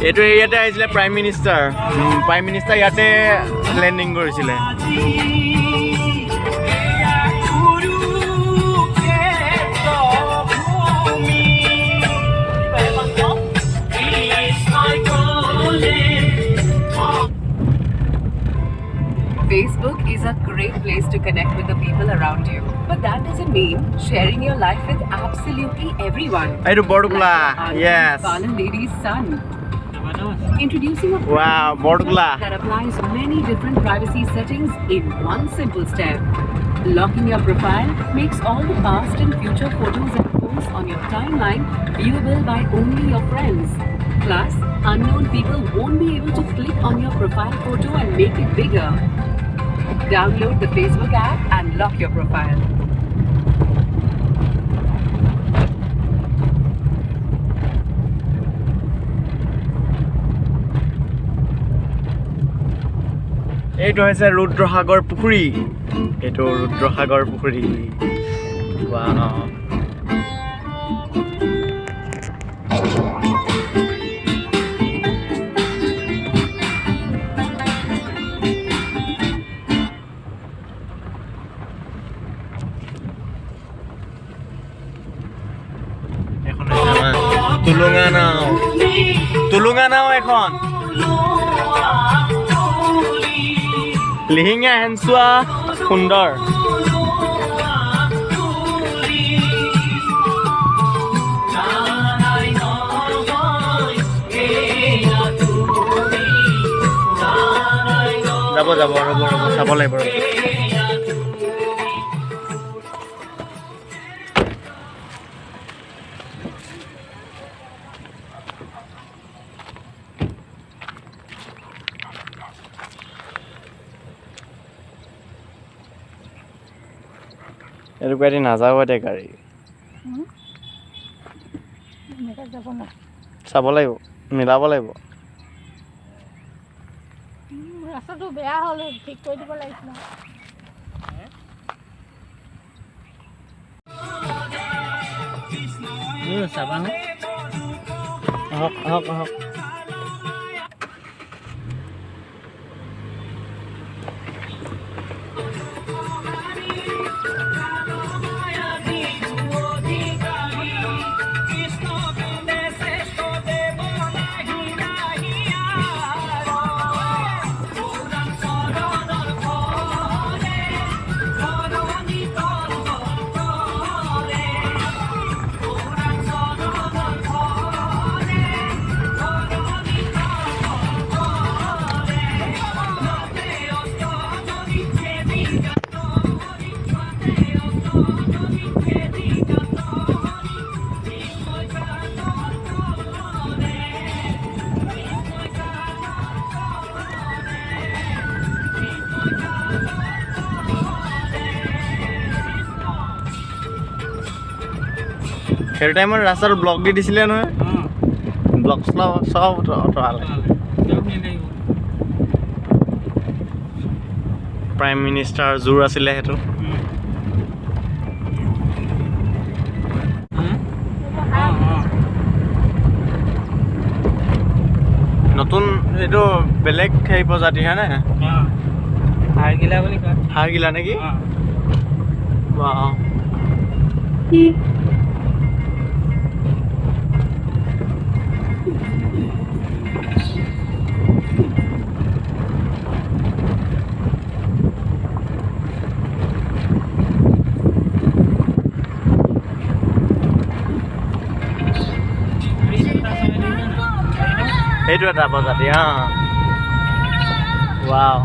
এইটো এৰিয়াতে আহিছিলে prime minister ইয়াতে লেণ্ডিং কৰিছিলে। Facebook is a great place to connect with the people around you. But that doesn't mean sharing your life with absolutely everyone. এইটো বৰদোলা, yes. Balan lady's son. Introducing a wow, বৰদোলা that applies many different privacy settings in one simple step. Locking your profile makes all the past and future photos and posts on your timeline viewable by only your friends. Plus, unknown people won't be able to click on your profile photo and make it bigger. Download the Facebook app and lock your profile. এইটো হৈছে ৰুদ্ৰসাগৰ পুখুৰী। এইটো ৰুদ্ৰসাগৰ পুখুৰী। Wow, এখন টুলুঙা নাও এখন লিহিঙীয়া হেনচোৱা সুন্দৰ। যাব ৰ'ব চাব লাগিব। এইটো গাড়ী নাযাব দে, গাড়ী চাব লাগিব, মিলাব লাগিব। ৰাস্তাটো বেয়া হ'ল, ঠিক কৰি দিব লাগিছিল। চাবা নে? আহক সেইটো টাইমত ৰাস্তাটো ব্লক দি দিছিলে নহয়, ব্লক চব আঁতৰালে। প্ৰাইম মিনিষ্টাৰ জোৰ আছিলে সেইটো। নতুন এইটো বেলেগ সেই প্ৰজাতি হে নে? হাড়গিলা বুলি কয়। হাড়গিলা নেকি? ৱাও, এইটো এটা প্ৰজাতি ৱাও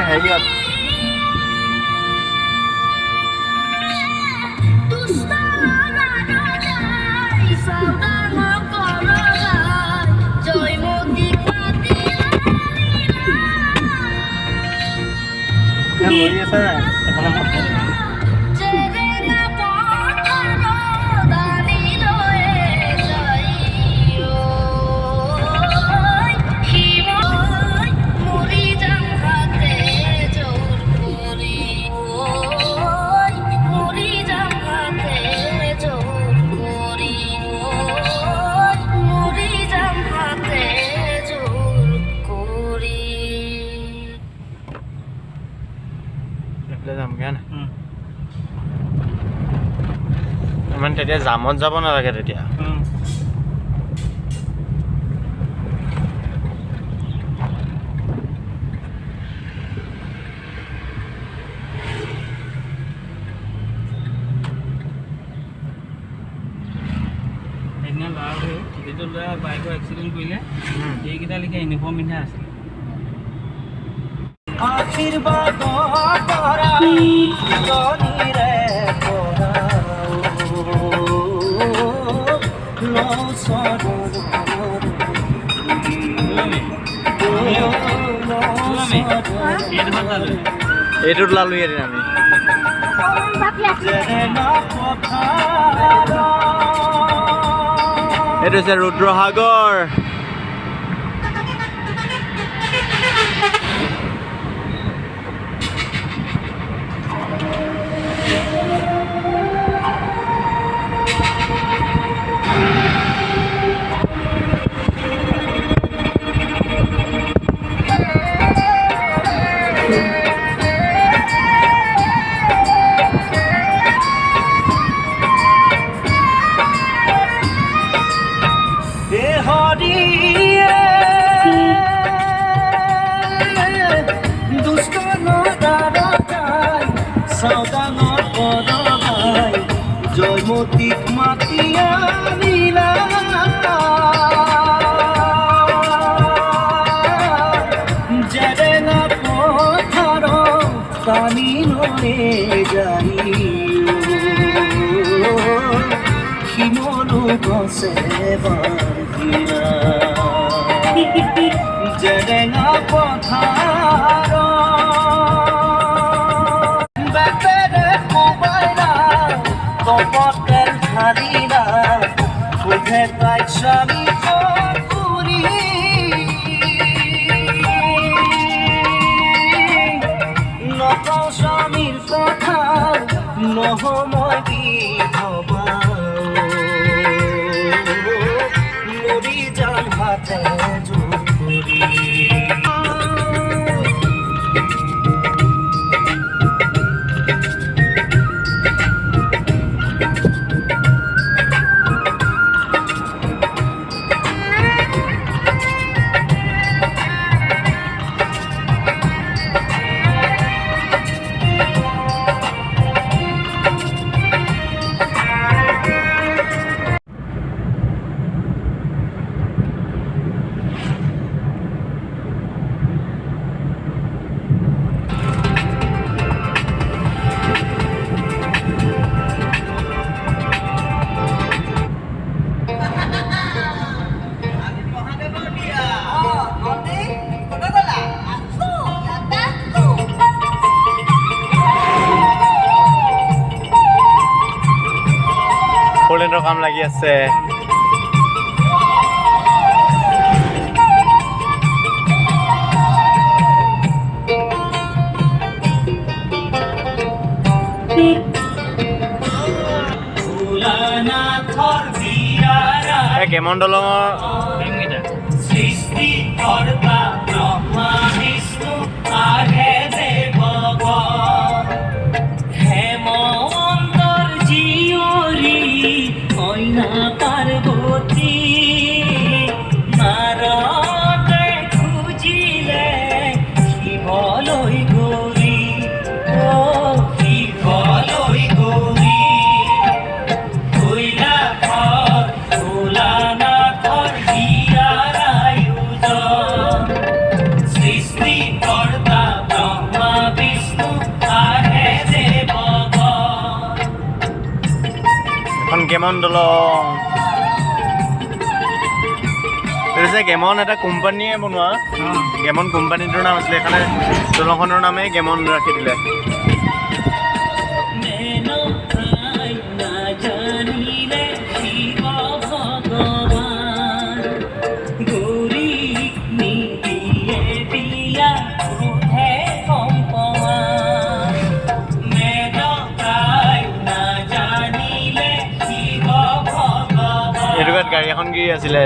হেৰিয়ত মৰি আছে নাই মানে তেতিয়া জামত যাব নালাগে তেতিয়া যিটো ল'ৰা বাইকৰ এক্সিডেণ্ট কৰিলে সেইকেইটা লিখা ইউনিফৰ্ম পিন্ধা আছিল এইটোত লালো এদিন আমি এইটো হৈছে ৰুদ্ৰসাগৰ জয়মতীক মাতিয়া নীলা জেৰেঙা পথাৰ টানি লৈ যাই শিমলু গছে বান্ধিলা জেৰেঙা পথাৰ কপটেল ধাৰিলা সোধে তাইক স্বামী কৰি নকওঁ স্বামীৰ কথা নহময় বিধৱা মৰি যাম হাতে জোৰ কৰি ফ'ৰলেনৰ কাম লাগি আছে। ভোলানাথৰ বিয়াৰা এই কেমন দলঙৰ টাইমকেইটা সৃষ্টিকৰ্তা ব্ৰহ্মা বিষ্ণু আহে দেৱগণ হেমন্তৰ জীয়ৰী কইনা পাৰ্বতী নাৰদে খুজিলে শিৱলৈ গৌৰী শিৱলৈ গৌৰী ভোলানাথৰ বিয়াৰ আয়োজন সৃষ্টিকৰ্তা ব্ৰহ্মা বিষ্ণু আহে দেৱগণ এখন কেমন দলং। এইটো যে গেমন এটা কোম্পানীয়ে বনোৱা, গেমন কোম্পানীটোৰ নাম আছিলে, সেইকাৰণে দলংখনৰ নামেই গেমন ৰাখি দিলে। মেনকাই নাজানিলে শিৱ ভগৱান গৌৰীক নিদিয়ে বিয়া ক্ৰোধে কম্পমান মেনকাই নাজানিলে শিৱ ভগৱান এইটো গাড়ী এখন কি আছিলে